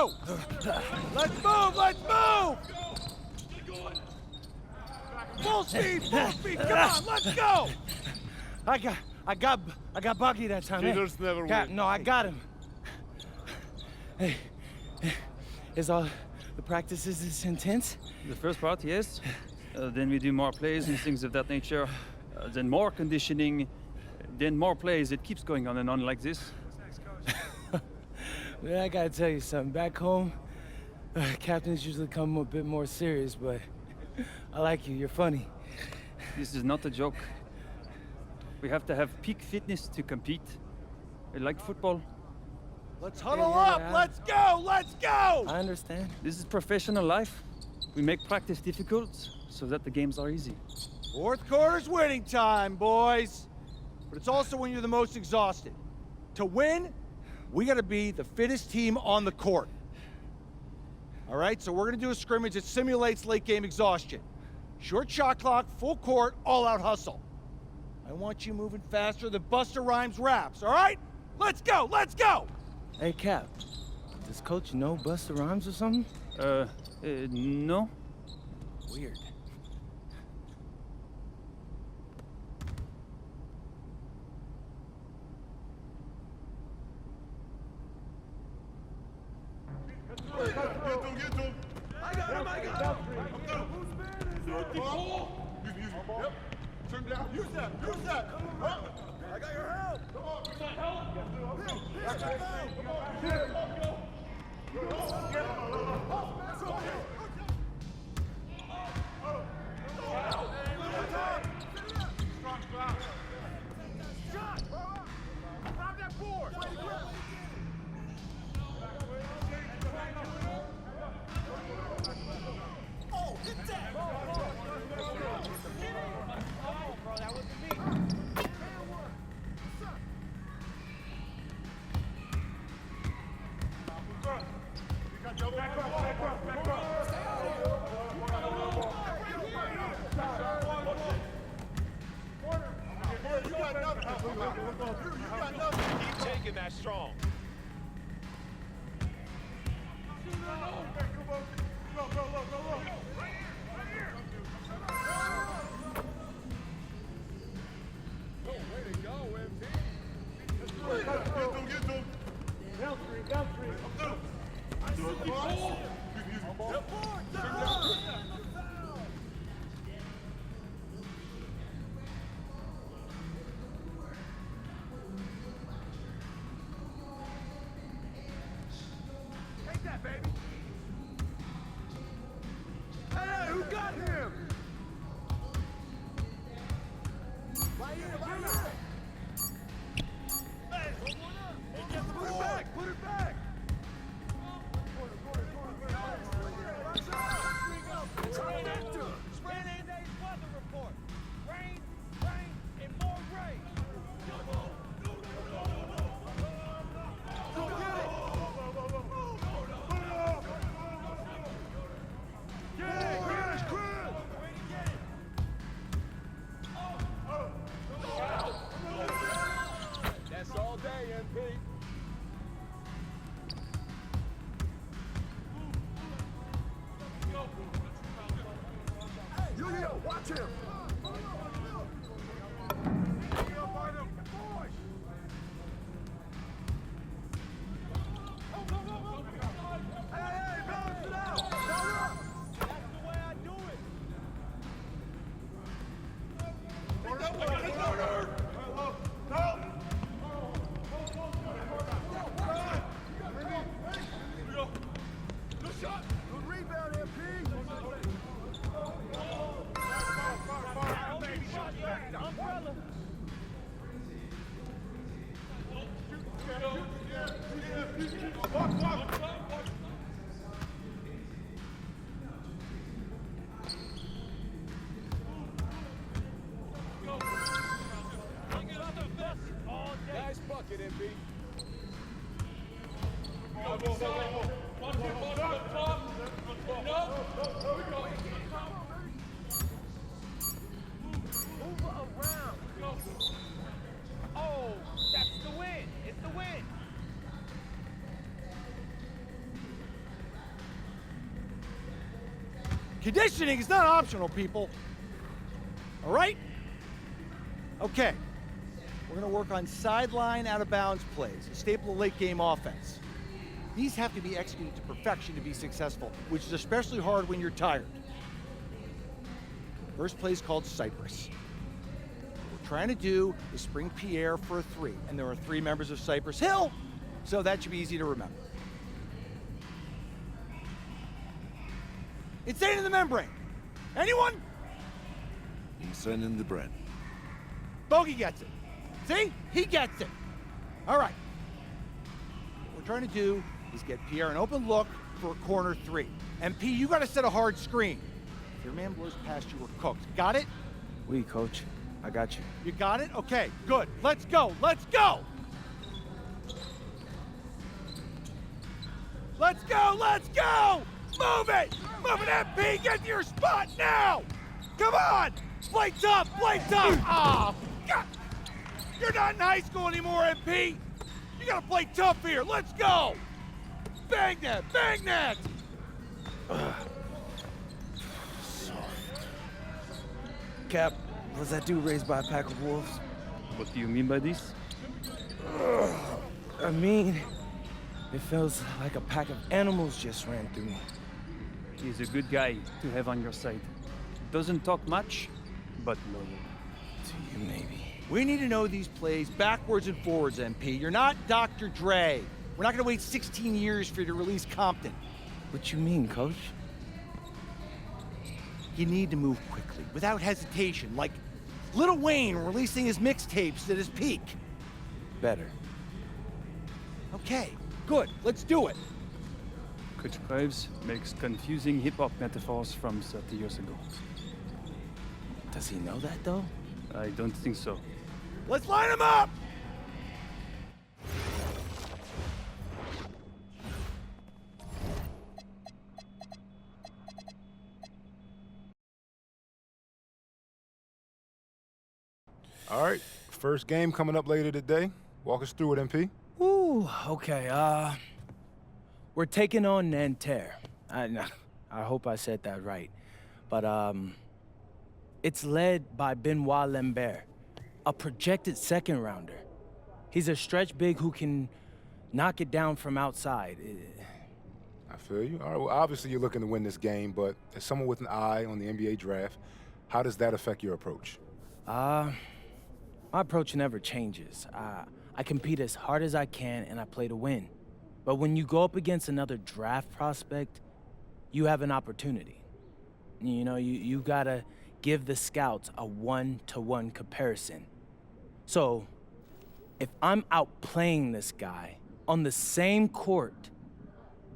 go! Let's move, let's move! Full speed, come on, let's go! I got Buggy that time. Cheaters never win. No, I got him. Hey, is all the practices this intense? The first part, yes. Then we do more plays and things of that nature. Then more conditioning. Then more plays. It keeps going on and on like this. Man, I gotta tell you something. Back home, captains usually come a bit more serious, but I like you. You're funny. This is not a joke. We have to have peak fitness to compete. Like football. Let's huddle up, let's go, let's go! I understand. This is professional life. We make practice difficult so that the games are easy. Fourth quarter's winning time, boys. But it's also when you're the most exhausted. To win, we gotta be the fittest team on the court. All right, so we're gonna do a scrimmage that simulates late game exhaustion. Short shot clock, full court, all out hustle. I want you moving faster than Busta Rhymes raps, all right? Let's go, let's go! Hey, Cap. Does Coach know Busta Rhymes or something? No. Weird. Get him. I got him! Yep. Turn down. Use that. I got your help! Come on. Grab that board! Oh, hit that! Oh, bro, that wasn't me. Keep taking that strong. Get him. Down three. Take that, baby. Hey, who got him? Right here. Hey, put it back. That's all day, MP. Julio, watch him! Hey, balance it out! That's the way I do it! Good shot! Good rebound, MP! Umbrella! Nice bucket, MP. Go. Conditioning is not optional, people. All right? Okay. We're going to work on sideline out-of-bounds plays, a staple of late-game offense. These have to be executed to perfection to be successful, which is especially hard when you're tired. First play is called Cypress. What we're trying to do is spring Pierre for a 3, and there are 3 members of Cypress Hill, so that should be easy to remember. Insane in the membrane. Anyone? Insane in the brain. Bogey gets it. See? He gets it. All right. What we're trying to do is get Pierre an open look for a corner 3. MP, you got to set a hard screen. If your man blows past you, we're cooked. Got it? Oui, coach. I got you. You got it? Okay, good. Let's go. Let's go. Let's go. Let's go. Move it. Move it, MP. Get to your spot now. Come on. Play tough. Play tough. Oh, God. You're not in high school anymore, MP. You got to play tough here. Let's go. Bang that. Bang that. Cap, was that dude raised by a pack of wolves? What do you mean by this? I mean, it feels like a pack of animals just ran through me. He's a good guy to have on your side. Doesn't talk much, but loyal. To you, maybe. We need to know these plays backwards and forwards, MP. You're not Dr. Dre. We're not going to wait 16 years for you to release Compton. What you mean, coach? You need to move quickly, without hesitation, like Lil Wayne releasing his mixtapes at his peak. Better. Okay, good. Let's do it. Coach Graves makes confusing hip-hop metaphors from 30 years ago. Does he know that, though? I don't think so. Let's line them up! All right, first game coming up later today. Walk us through it, MP. Ooh, okay, we're taking on Nanterre. I hope I said that right. But, it's led by Benoit Lambert, a projected second-rounder. He's a stretch big who can knock it down from outside. I feel you. All right, well, obviously you're looking to win this game, but as someone with an eye on the NBA draft, how does that affect your approach? My approach never changes. I compete as hard as I can, and I play to win. But when you go up against another draft prospect, you have an opportunity. You know, you gotta give the scouts a one-to-one comparison. So, if I'm outplaying this guy on the same court,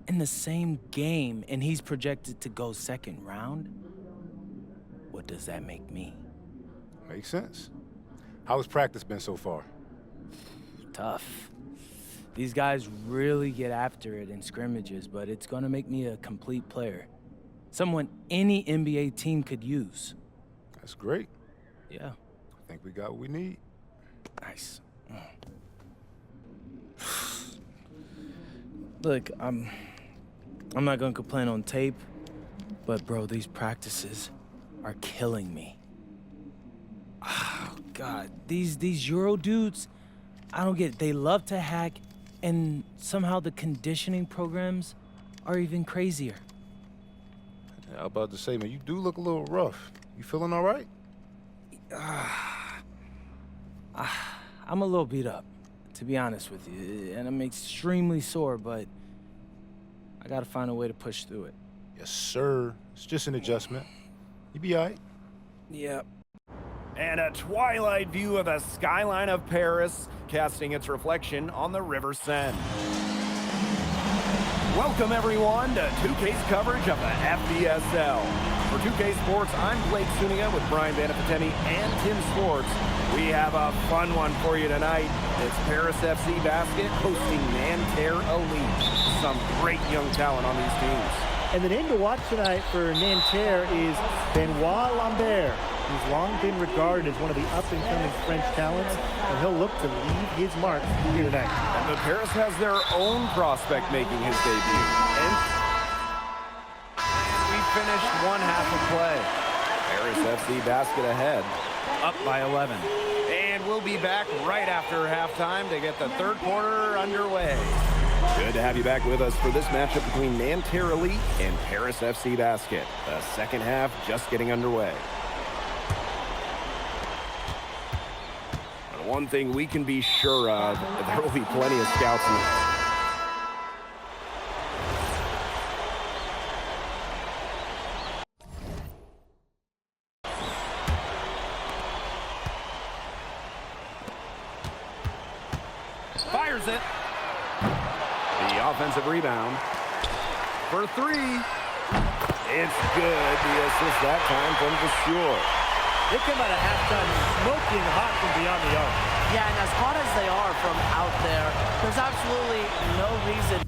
in the same game, and he's projected to go second round, what does that make me? Makes sense. How has practice been so far? Tough. These guys really get after it in scrimmages, but it's gonna make me a complete player. Someone any NBA team could use. That's great. Yeah. I think we got what we need. Nice. Look, I'm not gonna complain on tape, but bro, these practices are killing me. Oh, God, these Euro dudes, I don't get it. They love to hack, and somehow the conditioning programs are even crazier. Yeah, I was about to say, man, you do look a little rough. You feeling all right? I'm a little beat up, to be honest with you, and I'm extremely sore, but I gotta find a way to push through it. Yes, sir. It's just an adjustment. You be all right. Yep. And a twilight view of the skyline of Paris, casting its reflection on the River Seine. Welcome everyone to 2K's coverage of the FDSL. For 2K Sports, I'm Blake Zuniga with Brian Vanapateni and Tim Swartz. We have a fun one for you tonight. It's Paris FC Basket hosting Nanterre Elite. Some great young talent on these teams. And the name to watch tonight for Nanterre is Benoit Lambert. He's long been regarded as one of the up-and-coming French talents, and he'll look to leave his mark here tonight. And the Paris has their own prospect making his debut. And we finish finished one half of play. Paris FC basket ahead, up by 11. And we'll be back right after halftime to get the third quarter underway. Good to have you back with us for this matchup between Nanterre Elite and Paris FC Basket. The second half just getting underway. But one thing we can be sure of, there will be plenty of scouts in the fires it. The offensive rebound for three. It's good. The assist that time from Vasseur. They come out of halftime smoking hot from beyond the arc. Yeah, and as hot as they are from out there, there's absolutely no reason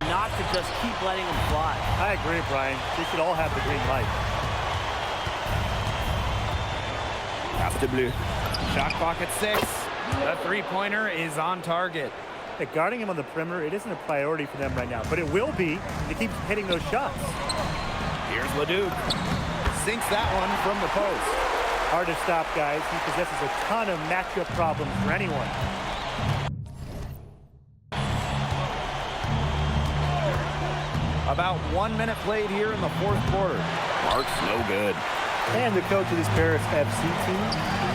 not to just keep letting them fly. I agree, Brian. They should all have the green light. Pass to Bleu. Shot clock at 6. The three-pointer is on target. Guarding him on the perimeter, it isn't a priority for them right now, but it will be to keep hitting those shots. Here's Leduc. Sinks that one from the post. Hard to stop, guys. He possesses a ton of matchup problems for anyone. About 1 minute played here in the fourth quarter. Mark's no good. And the coach of this Paris FC team,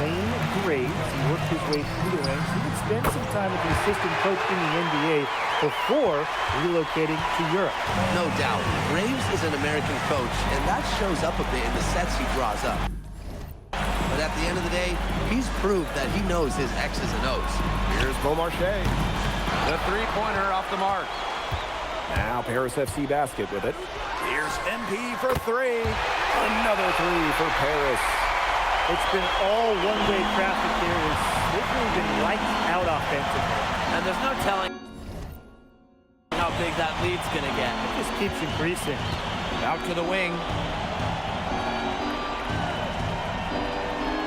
Wayne Graves, he worked his way through the ranks. He would spend some time with the assistant coach in the NBA before relocating to Europe. No doubt. Graves is an American coach, and that shows up a bit in the sets he draws up. But at the end of the day, he's proved that he knows his X's and O's. Here's Beaumarchais. The three-pointer off the mark. Now Paris FC Basket with it. Here's MP for three. Another three for Paris. It's been all one-way traffic here. They've really been lights out offensively. And there's no telling how big that lead's going to get. It just keeps increasing. Out to the wing.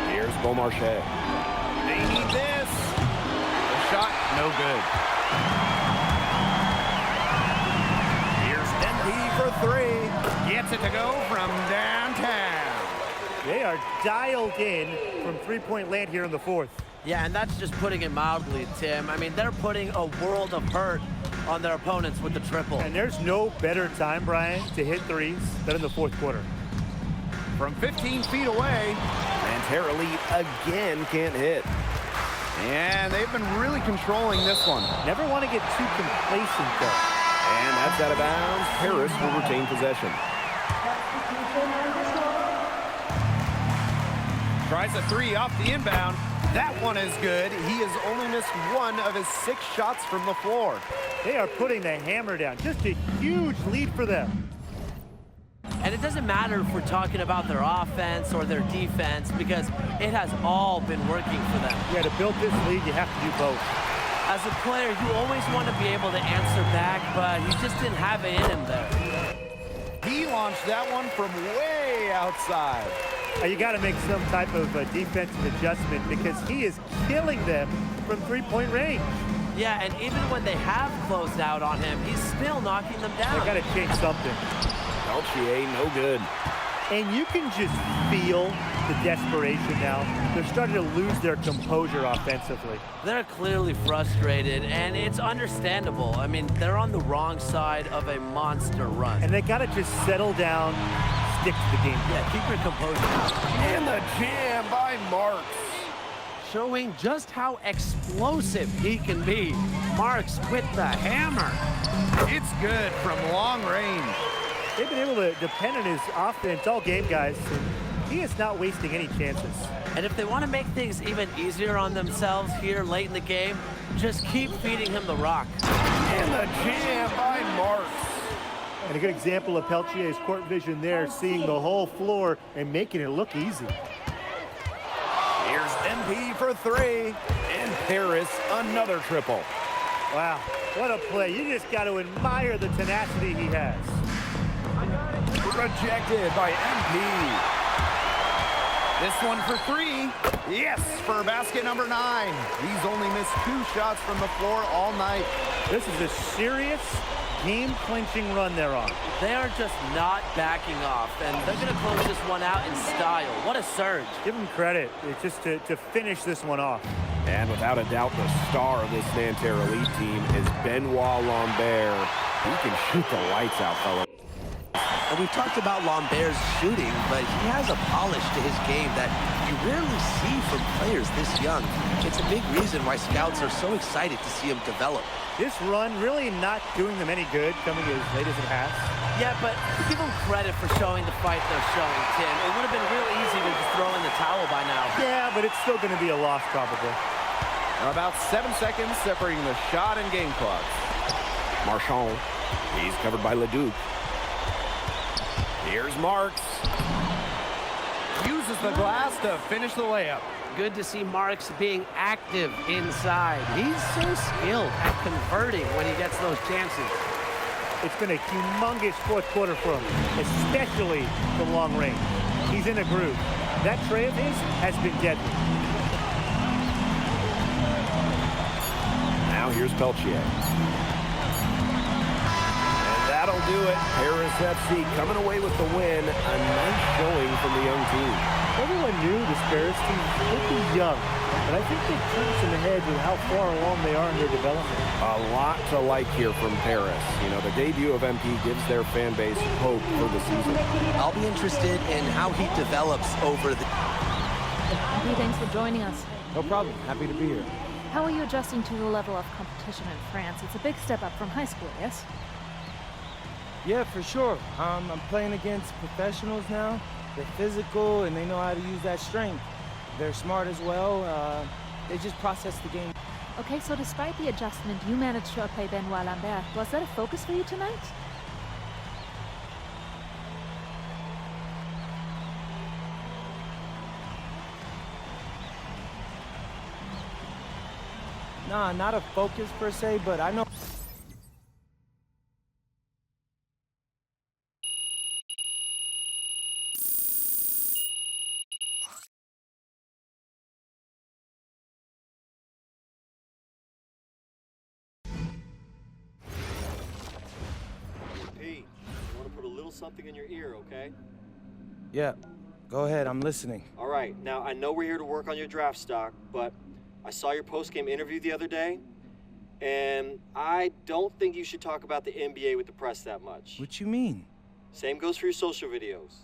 Here's Beaumarchais. They need this. The shot, no good. Here's MP for three. Gets it to go from downtown. They are dialed in from three-point land here in the fourth. Yeah, and that's just putting it mildly, Tim. I mean, they're putting a world of hurt on their opponents with the triple. And there's no better time, Brian, to hit threes than in the fourth quarter. From 15 feet away, Nanterre Elite again can't hit. And they've been really controlling this one. Never want to get too complacent, though. And that's out of bounds. Paris will retain possession. Tries a three off the inbound. That one is good. He has only missed one of his 6 shots from the floor. They are putting the hammer down. Just a huge lead for them. And it doesn't matter if we're talking about their offense or their defense, because it has all been working for them. Yeah, to build this lead, you have to do both. As a player, you always want to be able to answer back, but he just didn't have it in him there. He launched that one from way outside. You got to make some type of defensive adjustment because he is killing them from three-point range. Yeah, and even when they have closed out on him, he's still knocking them down. They got to change something. Peltier, no good. And you can just feel the desperation now. They're starting to lose their composure offensively. They're clearly frustrated, and it's understandable. I mean, they're on the wrong side of a monster run. And they got to just settle down, stick to the game. Yeah, keep your composure. And the jam by Marks. Showing just how explosive he can be. Marks with the hammer. It's good from long range. They've been able to depend on his offense all game, guys. And he is not wasting any chances. And if they want to make things even easier on themselves here late in the game, just keep feeding him the rock. And the jam by Marks. And a good example of Peltier's court vision there, seeing the whole floor and making it look easy. Here's MP for three. And Paris, another triple. Wow, what a play. You just got to admire the tenacity he has. Rejected by MP. This one for three. Yes, for basket number 9. He's only missed 2 shots from the floor all night. This is a serious, game-clinching run they're on. They are just not backing off, and they're going to close this one out in style. What a surge. Give them credit. It's just to finish this one off. And without a doubt, the star of this Nanterre Elite team is Benoit Lambert. He can shoot the lights out, fellas. And we've talked about Lambert's shooting, but he has a polish to his game that you rarely see from players this young. It's a big reason why scouts are so excited to see him develop. This run really not doing them any good, coming as late as it has. Yeah, but give them credit for showing the fight they're showing, Tim. It would have been real easy to just throw in the towel by now. Yeah, but it's still going to be a loss, probably. About 7 seconds separating the shot and game clocks. Marchand, he's covered by Leduc. Here's Marks. Uses the glass to finish the layup. Good to see Marks being active inside. He's so skilled at converting when he gets those chances. It's been a humongous fourth quarter for him, especially the long range. He's in a groove. That tray of his has been deadly. Now here's Peltier. That'll do it. Paris FC coming away with the win. A nice showing from the young team. Everyone knew this Paris team would be young, but I think they've turned some ahead with how far along they are in their development. A lot to like here from Paris. You know, the debut of MP gives their fan base hope for the season. I'll be interested in how he develops over the... Hey, thanks for joining us. No problem. Happy to be here. How are you adjusting to the level of competition in France? It's a big step up from high school, yes? Yeah, for sure. I'm playing against professionals now. They're physical, and they know how to use that strength. They're smart as well. They just process the game. Okay, so despite the adjustment, you managed to outplay Benoit Lambert. Was that a focus for you tonight? Nah, not a focus per se, but I know... something in your ear, okay? Yeah, go ahead, I'm listening. All right, now I know we're here to work on your draft stock, but I saw your post-game interview the other day, and I don't think you should talk about the NBA with the press that much. What you mean? Same goes for your social videos.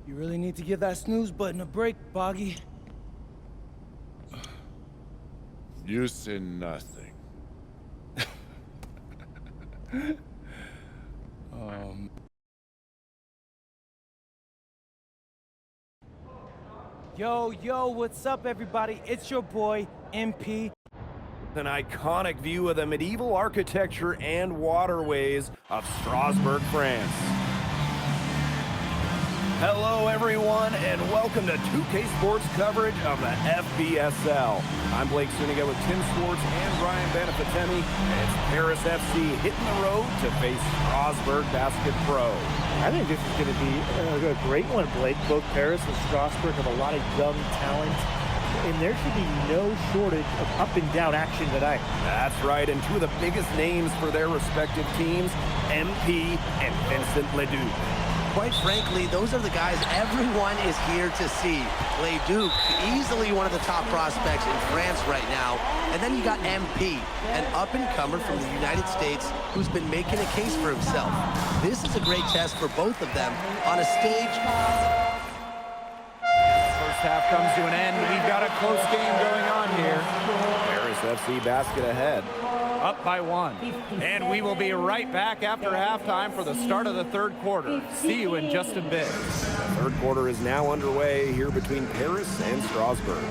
You really need to give that snooze button a break, Boggy. You say nothing. Yo, what's up, everybody? It's your boy, MP. An iconic view of the medieval architecture and waterways of Strasbourg, France. Hello, everyone, and welcome to 2K Sports coverage of the FBSL. I'm Blake Suniga with Tim Swartz and Brian Banafitemi, and it's Paris FC hitting the road to face Strasbourg Basket Pro. I think this is going to be a great one, Blake. Both Paris and Strasbourg have a lot of young talent, and there should be no shortage of up-and-down action tonight. That's right, and two of the biggest names for their respective teams, MP and Vincent Leduc. Quite frankly, those are the guys everyone is here to see. Leduc, easily one of the top prospects in France right now. And then you got MP, an up-and-comer from the United States who's been making a case for himself. This is a great test for both of them on a stage. First half comes to an end. We've got a close game going on here. Paris FC basket ahead. Up by 1. And we will be right back after halftime for the start of the third quarter. See you in just a bit. The third quarter is now underway here between Paris and Strasbourg.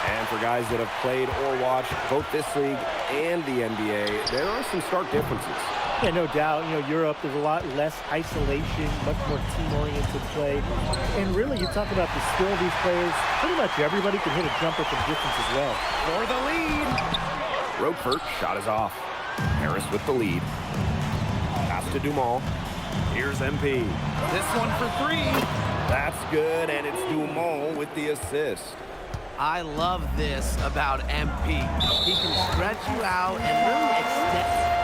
And for guys that have played or watched both this league and the NBA, there are some stark differences. Yeah, no doubt. You know, Europe, there's a lot less isolation, much more team-oriented play. And really, you talk about the skill of these players, pretty much everybody can hit a jumper from distance as well. For the lead. Roquefort, shot is off. Paris with the lead. Pass to Dumont. Here's MP. This one for 3. That's good, and it's Dumont with the assist. I love this about MP. He can stretch you out and really extend.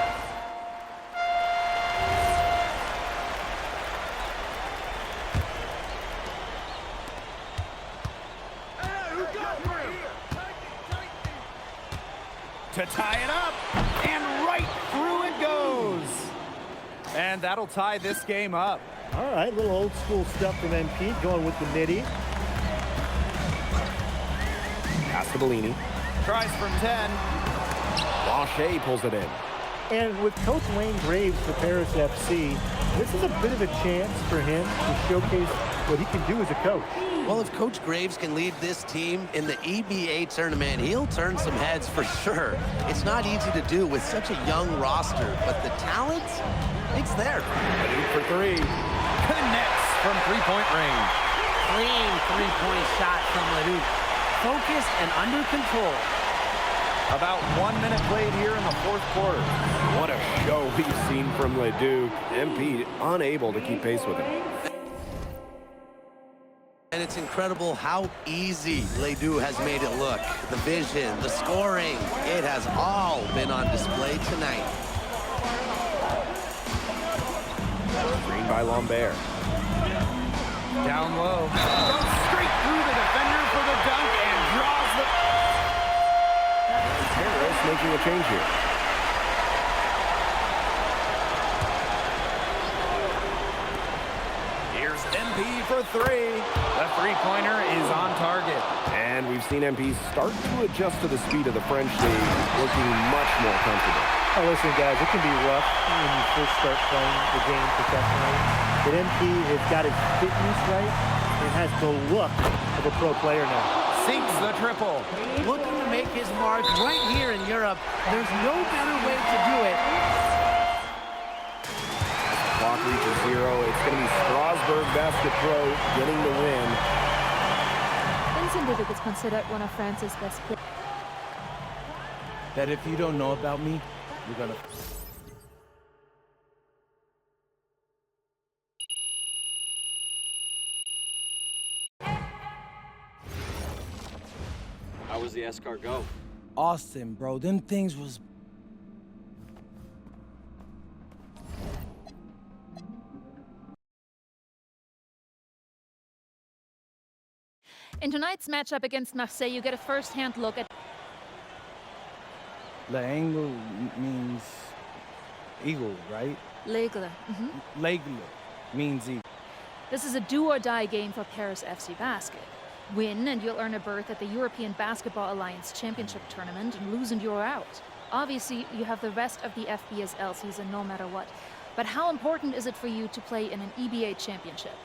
To tie it up, and right through it goes. And that'll tie this game up. All right, little old school stuff from MP, going with the midi. Pass to Bellini. Tries from 10. Blanchet pulls it in. And with Coach Wayne Graves for Paris FC, this is a bit of a chance for him to showcase what he can do as a coach. Well, if Coach Graves can lead this team in the EBA tournament, he'll turn some heads for sure. It's not easy to do with such a young roster, but the talent, it's there. Ledoux for 3. Connects from three-point range. Clean three-point shot from Ledoux. Focused and under control. About 1 minute played here in the fourth quarter. What a show we've seen from Ledoux. MP unable to keep pace with him. And it's incredible how easy Ledoux has made it look. The vision, the scoring, it has all been on display tonight. Screen by Lambert. Down low. Goes straight through the defender for the dunk and draws the... Paris making a change here. Here's MP for 3. The three-pointer is on target. And we've seen MP start to adjust to the speed of the French league, looking much more comfortable. Oh, listen, guys, it can be rough when you first start playing the game professionally. But MP has got his fitness right and has the look of a pro player now. Sinks the triple. Looking to make his mark right here in Europe. There's no better way to do it. As the clock reaches 0, it's going to be Strasbourg Basket Pro getting the win. Vincent Ludovic is considered one of France's best players. That if you don't know about me, you're gonna... How was the escargot? Austin, bro, them things was... In tonight's matchup against Marseille, you get a first-hand look at... L'Aigle means eagle, right? L'Aigle. L'Aigle means eagle. This is a do-or-die game for Paris FC Basket. Win and you'll earn a berth at the European Basketball Alliance Championship Tournament, and lose and you're out. Obviously, you have the rest of the FBSL season no matter what. But how important is it for you to play in an EBA championship?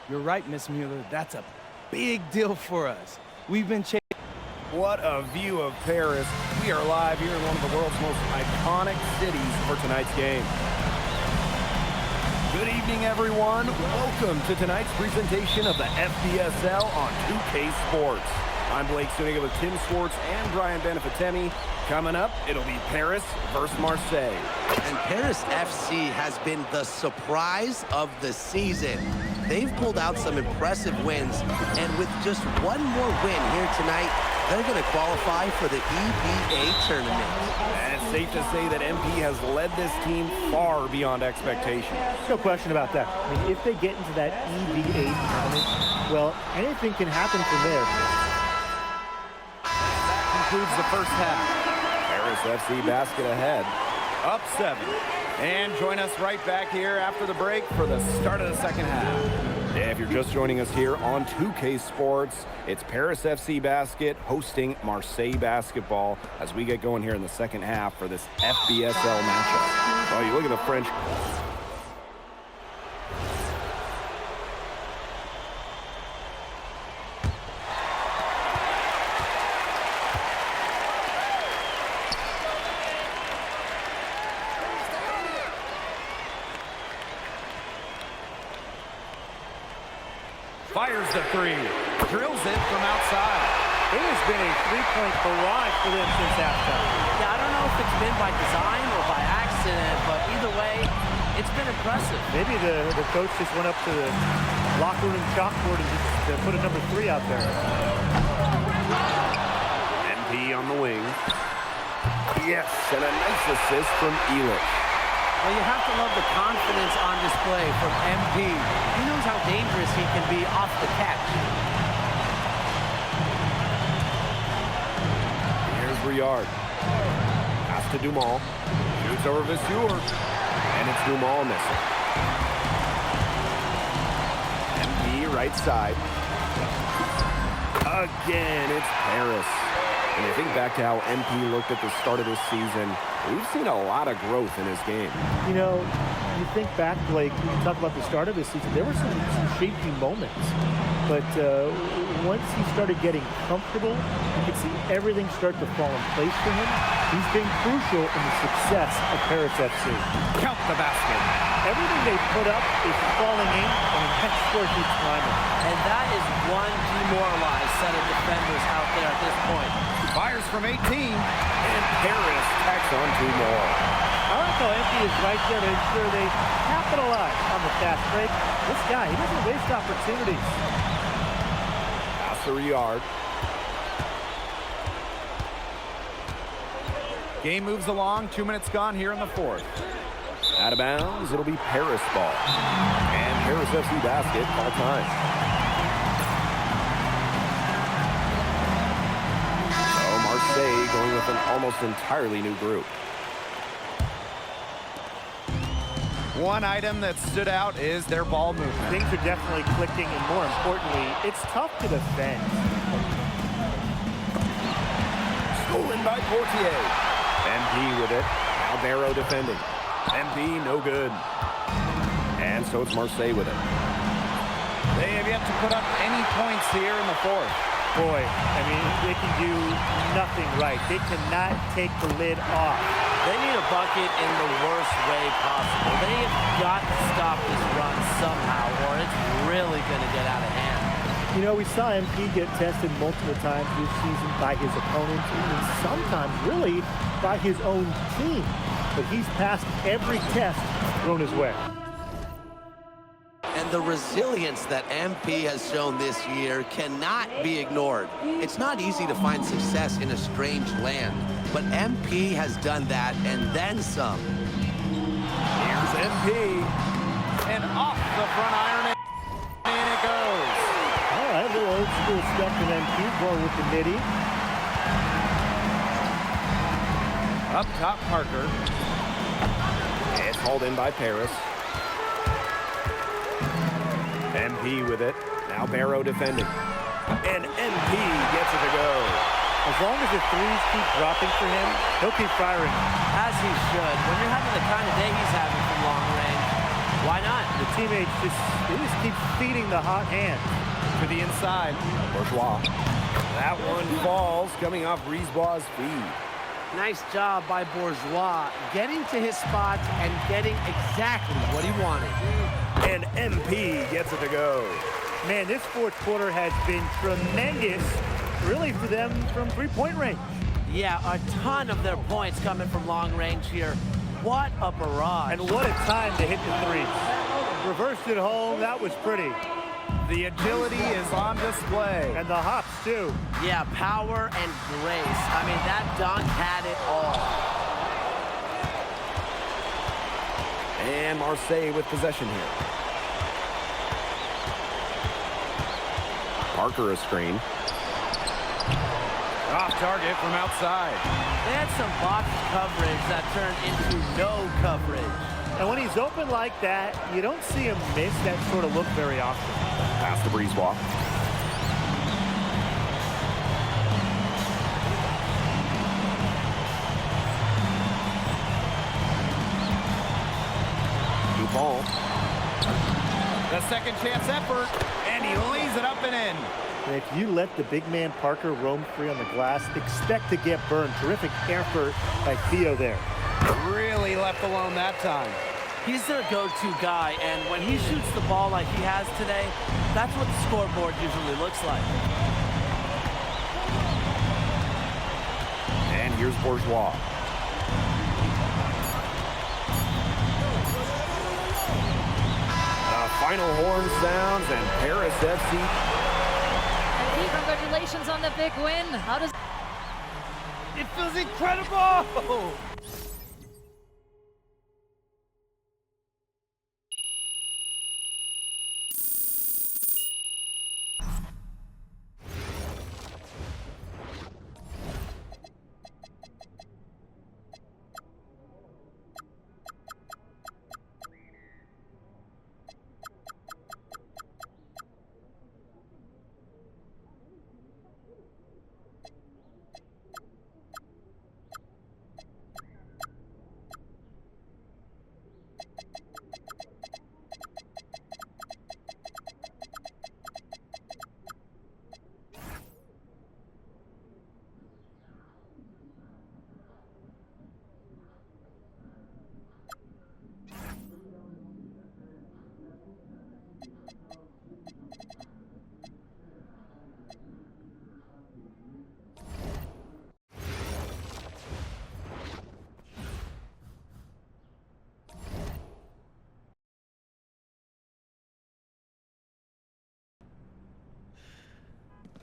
You're right, Miss Mueller. That's a big deal for us. We've been chasing... What a view of Paris. We are live here in one of the world's most iconic cities for tonight's game. Good evening, everyone. Welcome to tonight's presentation of the FBSL on 2K Sports. I'm Blake Suniga with Tim Swartz and Brian Benefitemi. Coming up, it'll be Paris versus Marseille. And Paris FC has been the surprise of the season. They've pulled out some impressive wins, and with just one more win here tonight, they're going to qualify for the EBA tournament. And it's safe to say that MP has led this team far beyond expectation. No question about that. I mean, if they get into that EBA tournament, well, anything can happen from there. That concludes the first half. Paris Paris FC Basket ahead. Up 7. And join us right back here after the break for the start of the second half. If you're just joining us here on 2K Sports, it's Paris FC Basket hosting Marseille Basketball as we get going here in the second half for this FBSL matchup. Well, you look at the French. Fires the 3. Drills it from outside. It has been a three-point barrage for them since halftime. Yeah, I don't know if it's been by design or by accident, but either way, it's been impressive. Maybe the coach just went up to the locker room chalkboard and just put a number 3 out there. MP on the wing. Yes, and a nice assist from Elish. Well, you have to love the confidence on display from MP. He knows how dangerous he can be off the catch. Here's Riard. Pass to Dumal. Shoots over Vasseur. And it's Dumal missing. MP right side. Again, it's Paris. And I think back to how MP looked at the start of this season, we've seen a lot of growth in his game. You know, you think back, Blake, you talk about the start of this season, there were some shaky moments. But once he started getting comfortable, you could see everything start to fall in place for him. He's been crucial in the success of Paris FC. Count the basket. Everything they put up is falling in, and the next score keeps climbing. And that is one demoralized set of defenders out there at this point. Fires from 18. And Paris tacks on 2 more. I like how MP is right there to ensure they capitalize on the fast break. This guy, he doesn't waste opportunities. Pass to Riard. Game moves along. 2 minutes gone here in the fourth. Out of bounds, it'll be Paris ball. And Paris FC basket, all time. So Marseille going with an almost entirely new group. One item that stood out is their ball movement. Things are definitely clicking, and more importantly, it's tough to defend. Stolen by Portier. MP with it. Now Barrow defending. MP no good. And so it's Marseille with it. They have yet to put up any points here in the fourth. Boy, I mean, they can do nothing right. They cannot take the lid off. They need a bucket in the worst way possible. They have got to stop this run somehow, or it's really going to get out of hand. You know, we saw MP get tested multiple times this season by his opponents, and sometimes really by his own team. But he's passed every test thrown his way. And the resilience that MP has shown this year cannot be ignored. It's not easy to find success in a strange land, but MP has done that and then some. Here's MP. And off the front iron, and it goes. All right, a little old school stuff from MP, going with the nitty. Up top, Parker. It's hauled in by Paris. MP with it. Now Barrow defending. And MP gets it to go. As long as the threes keep dropping for him, he'll keep firing. As he should. When you're having the kind of day he's having from long range, why not? The teammates just keep feeding the hot hand. To the inside. Bourgeois. That one falls, coming off Brisebois' feed. Nice job by Bourgeois, getting to his spots and getting exactly what he wanted. And MP gets it to go. Man, this fourth quarter has been tremendous, really, for them from three-point range. Yeah, a ton of their points coming from long range here. What a barrage. And what a time to hit the threes. Reversed it home, that was pretty. The agility is on display. And the hops, too. Yeah, power and grace. I mean, that dunk had it all. And Marseille with possession here. Parker a screen. Off target from outside. They had some box coverage that turned into no coverage. And when he's open like that, you don't see him miss that sort of look very often. Pass to Brisebois. Dupont. The second chance effort, and he lays it up and in. And if you let the big man Parker roam free on the glass, expect to get burned. Terrific effort by Theo there. Really left alone that time. He's their go-to guy, and when he shoots the ball like he has today, that's what the scoreboard usually looks like. And here's Bourgeois. The final horn sounds, and Paris FC. And congratulations on the big win. How does It feels incredible!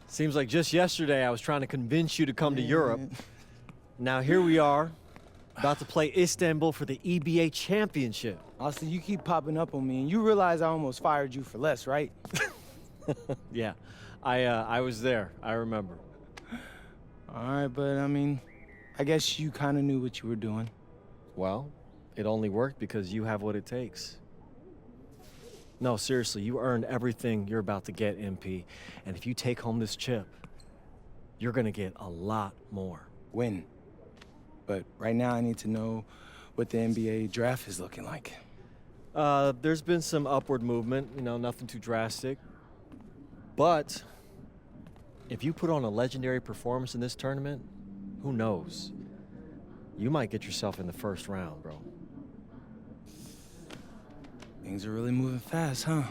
Seems like just yesterday I was trying to convince you to come to Europe. Now here we are, about to play Istanbul for the EBA Championship. Austin, you keep popping up on me, and you realize I almost fired you for less, right? Yeah, I was there. I remember. All right, but I mean, I guess you kind of knew what you were doing. Well, it only worked because you have what it takes. No, seriously, you earned everything you're about to get, MP. And if you take home this chip, you're gonna get a lot more. Win. But right now I need to know what the NBA draft is looking like. There's been some upward movement, you know, nothing too drastic. But if you put on a legendary performance in this tournament, who knows? You might get yourself in the first round, bro. Things are really moving fast, huh?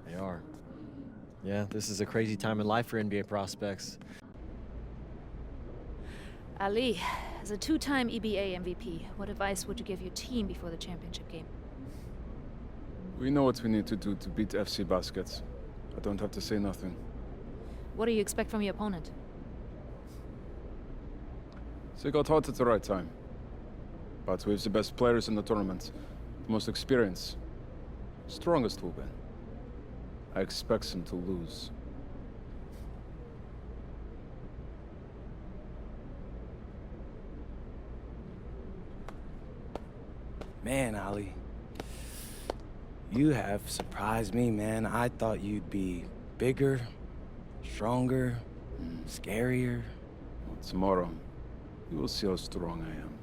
They are. Yeah, this is a crazy time in life for NBA prospects. Ali, as a two-time EBA MVP, what advice would you give your team before the championship game? We know what we need to do to beat FC Basket. I don't have to say nothing. What do you expect from your opponent? They got hot at the right time. But we have the best players in the tournament, the most experience, strongest will win. I expect them to lose. Man, Ali, you have surprised me, man. I thought you'd be bigger, stronger, scarier. Well, tomorrow, you will see how strong I am.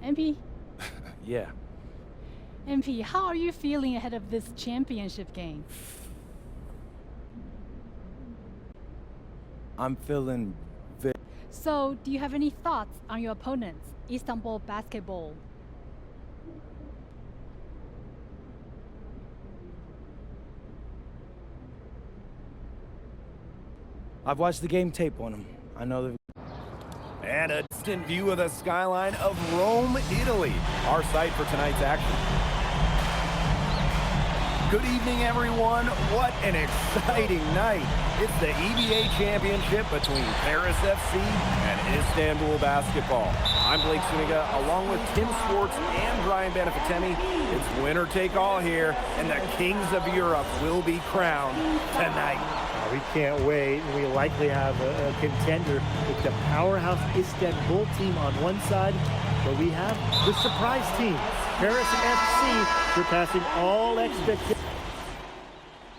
MP, Yeah. MP, how are you feeling ahead of this championship game? I'm feeling very... So, do you have any thoughts on your opponents, Istanbul Basketball? I've watched the game tape on them. I know the... And a distant view of the skyline of Rome, Italy, our site for tonight's action. Good evening, everyone. What an exciting night. It's the EBA Championship between Paris FC and Istanbul Basketball. I'm Blake Suniga, along with Tim Swartz and Brian Beneficeni. It's winner take all here, and the kings of Europe will be crowned tonight. We can't wait. We likely have a contender with the powerhouse Istanbul team on one side, but we have the surprise team, Paris FC, surpassing all expectations.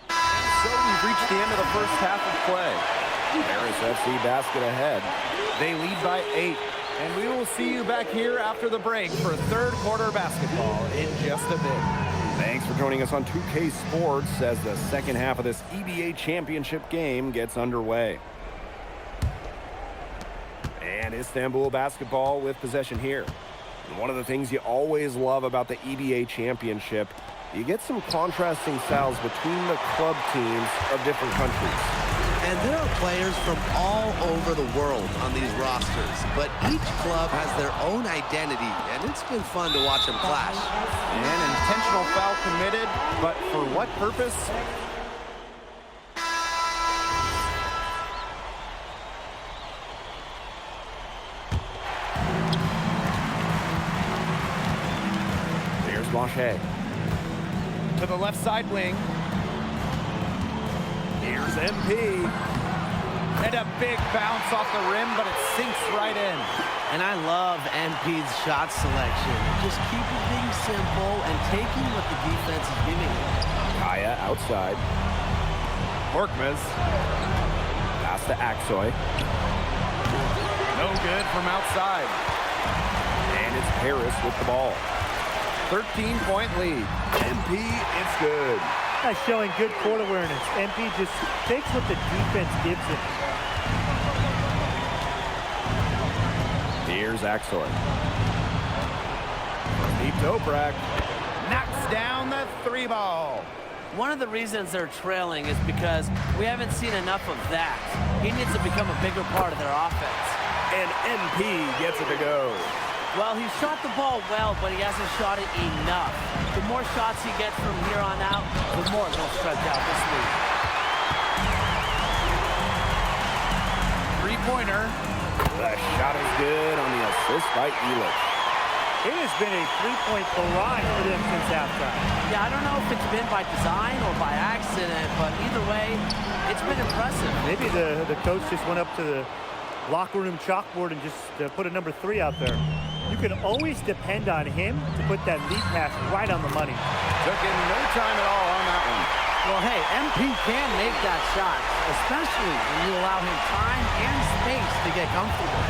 So we've reached the end of the first half of play. Paris FC basket ahead. They lead by 8. And we will see you back here after the break for third quarter basketball in just a bit. Thanks for joining us on 2K Sports as the second half of this EBA championship game gets underway. And Istanbul basketball with possession here. And one of the things you always love about the EBA championship, you get some contrasting styles between the club teams of different countries. And there are players from all over the world on these rosters, but each club has their own identity, and it's been fun to watch them clash. An intentional foul committed, but for what purpose? Here's Blanchet. To the left side wing. Here's MP. And a big bounce off the rim, but it sinks right in. And I love MP's shot selection. Just keeping things simple and taking what the defense is giving him. Kaya outside. Korkmaz. Pass to Aksoy. No good from outside. And it's Paris with the ball. 13-point lead. MP, it's good. That's showing good court awareness. MP just takes what the defense gives him. Here's Aksoy. Deep Toprak. Knocks down the 3-ball. One of the reasons they're trailing is because we haven't seen enough of that. He needs to become a bigger part of their offense. And MP gets it to go. Well, he shot the ball well, but he hasn't shot it enough. The more shots he gets from here on out, the more they'll stretch out this lead. Three-pointer. The shot is good on the assist by Elich. It has been a three-point barrage for them since halftime. Yeah, I don't know if it's been by design or by accident, but either way, it's been impressive. Maybe the coach just went up to the locker room chalkboard and just put a number 3 out there. You can always depend on him to put that lead pass right on the money. Took him no time at all on that one. Well, hey, MP can make that shot, especially when you allow him time and space to get comfortable.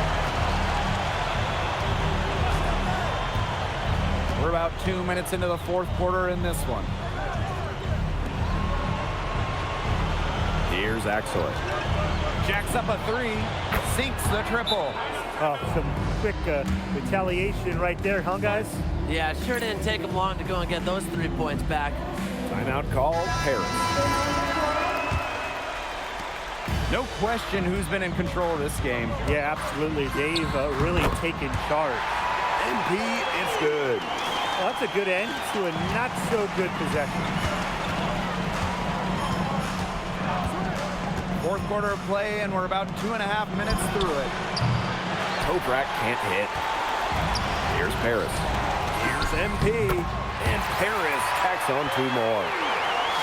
We're about 2 minutes into the fourth quarter in this one. Here's Aksoy. Jacks up a 3, sinks the triple. Oh, some quick retaliation right there, huh, guys? Yeah, it sure didn't take him long to go and get those 3 points back. Timeout called, Paris. No question who's been in control of this game. Yeah, absolutely. They've really taken charge. MP, it's good. Well, that's a good end to a not-so-good possession. Fourth quarter of play, and we're about 2.5 minutes through it. Toprak can't hit. Here's Paris. Here's MP. And Paris tacks on 2 more.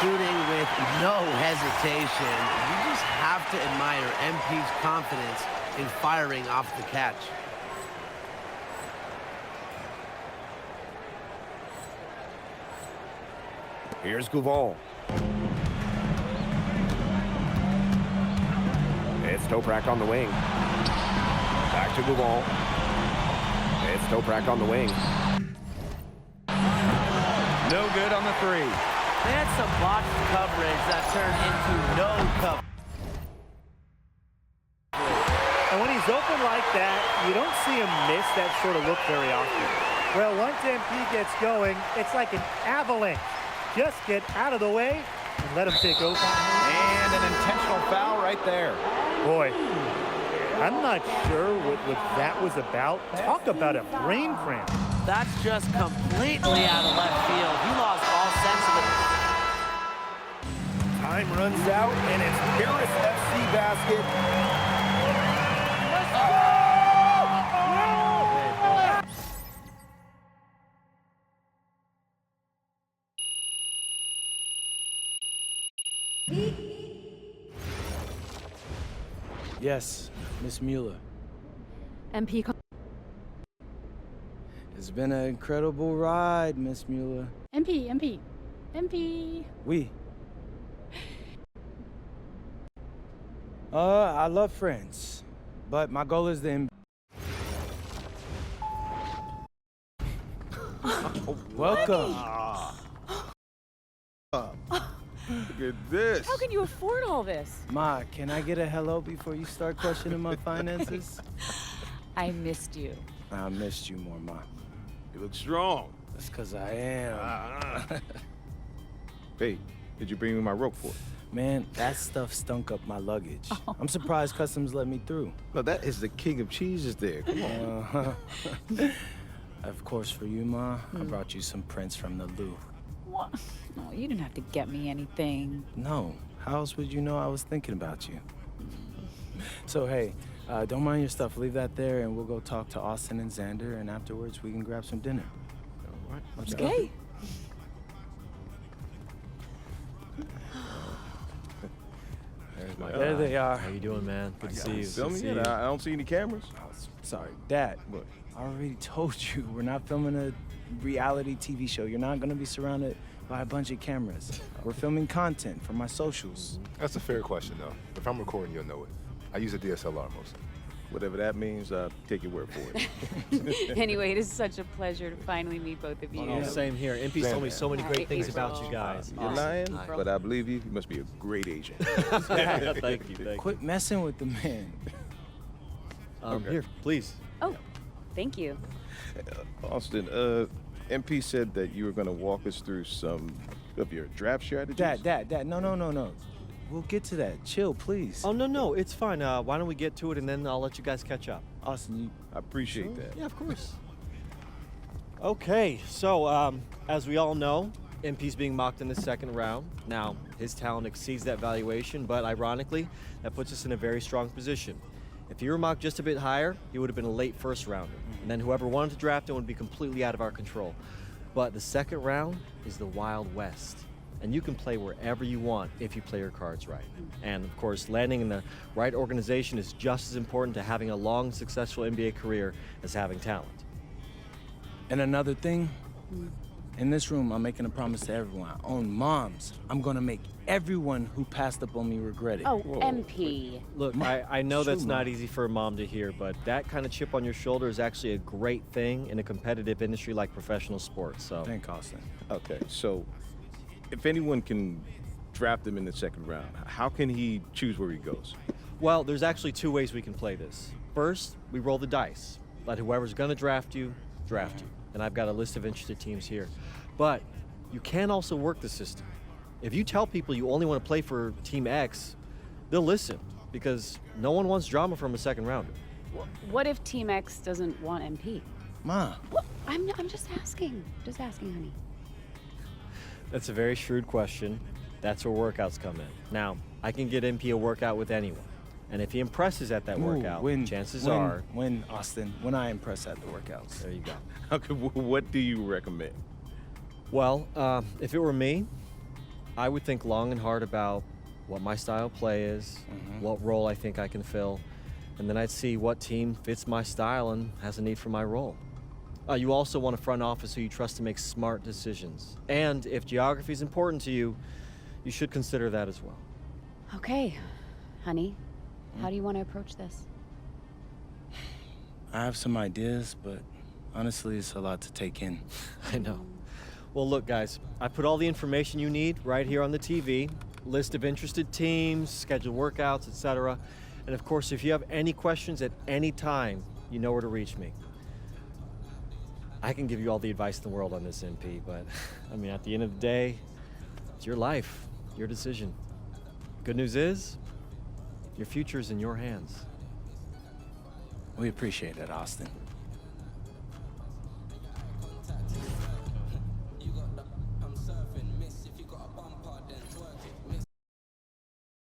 Shooting with no hesitation. You just have to admire MP's confidence in firing off the catch. Here's Gouvon. It's Toprak on the wing. Back to Gouvon. It's Toprak on the wing. No good on the 3. They had some botched coverage that turned into no coverage. And when he's open like that, you don't see him miss that sort of look very often. Well, once MP gets going, it's like an avalanche. Just get out of the way and let him take over. And an intentional foul right there. Boy, I'm not sure what that was about. Talk about a brain cramp. That's just completely out of left field. He lost all sense of it. Time runs out, and it's Paris FC basket. Yes, Miss Mueller. MP. It's been an incredible ride, Miss Mueller. MP. We. I love friends, but my goal is the Welcome. Look at this. How can you afford all this? Ma, can I get a hello before you start questioning my finances? I missed you. I missed you more, Ma. You look strong. That's because I am. Hey, did you bring me my rope for it? Man, that stuff stunk up my luggage. I'm surprised customs let me through. No, that is the king of cheeses there. Come on. Of course, for you, Ma, I brought you some prints from the Louvre. What? No, you didn't have to get me anything. No, how else would you know I was thinking about you? So, hey, don't mind your stuff. Leave that there, and we'll go talk to Austin and Xander, and afterwards we can grab some dinner. All right. Let's Okay. There's my There guy. they are. How you doing, man? Good to see you. Filming Good to it? see you. I don't see any cameras. Oh, sorry, Dad. What? I already told you, we're not filming a reality TV show. You're not gonna be surrounded by a bunch of cameras. We're filming content for my socials. That's a fair question, though. If I'm recording, you'll know it. I use a DSLR mostly. Whatever that means, take your word for it. Anyway, it is such a pleasure to finally meet both of you. Oh, same here. MP's told me so many great things about you guys. You're lying, but I believe you. You must be a great agent. Thank you. Quit messing with the man. Here, please. Oh, thank you. Austin, MP said that you were going to walk us through some of your draft strategies. Dad, no. We'll get to that. Chill, please. Oh, no, it's fine. Why don't we get to it, and then I'll let you guys catch up. Austin, I appreciate that. Yeah, of course. Okay, so as we all know, MP's being mocked in the second round. Now, his talent exceeds that valuation, but ironically, that puts us in a very strong position. If he were mocked just a bit higher, he would have been a late first rounder. And then whoever wanted to draft him would be completely out of our control. But the second round is the Wild West. And you can play wherever you want if you play your cards right. And of course, landing in the right organization is just as important to having a long, successful NBA career as having talent. And another thing, in this room, I'm making a promise to everyone. I own moms. I'm gonna make everyone who passed up on me regret it. Oh, MP. Look, I know True, that's not Mom. easy for a mom to hear, but that kind of chip on your shoulder is actually a great thing in a competitive industry like professional sports. So, Thank Austin. Okay, so if anyone can draft him in the second round, how can he choose where he goes? well, there's actually two ways we can play this. First, we roll the dice. Let whoever's going to draft you. And I've got a list of interested teams here. But you can also work the system. If you tell people you only want to play for Team X, they'll listen because no one wants drama from a second rounder. What if Team X doesn't want MP? Ma. Well, I'm just asking. Just asking, honey. That's a very shrewd question. That's where workouts come in. Now, I can get MP a workout with anyone. And if he impresses at that workout, chances are... When, Austin, when I impress at the workouts. There you go. Okay, what do you recommend? Well, if it were me, I would think long and hard about what my style of play is, what role I think I can fill, and then I'd see what team fits my style and has a need for my role. You also want a front office who you trust to make smart decisions. And if geography is important to you, you should consider that as well. Okay, honey. How do you want to approach this? I have some ideas, but honestly, it's a lot to take in. I know. Well, look, guys, I put all the information you need right here on the TV. List of interested teams, scheduled workouts, etc. And of course, if you have any questions at any time, you know where to reach me. I can give you all the advice in the world on this, MP, but I mean, at the end of the day, it's your life, your decision. Good news is, your future's in your hands. We appreciate it, Austin.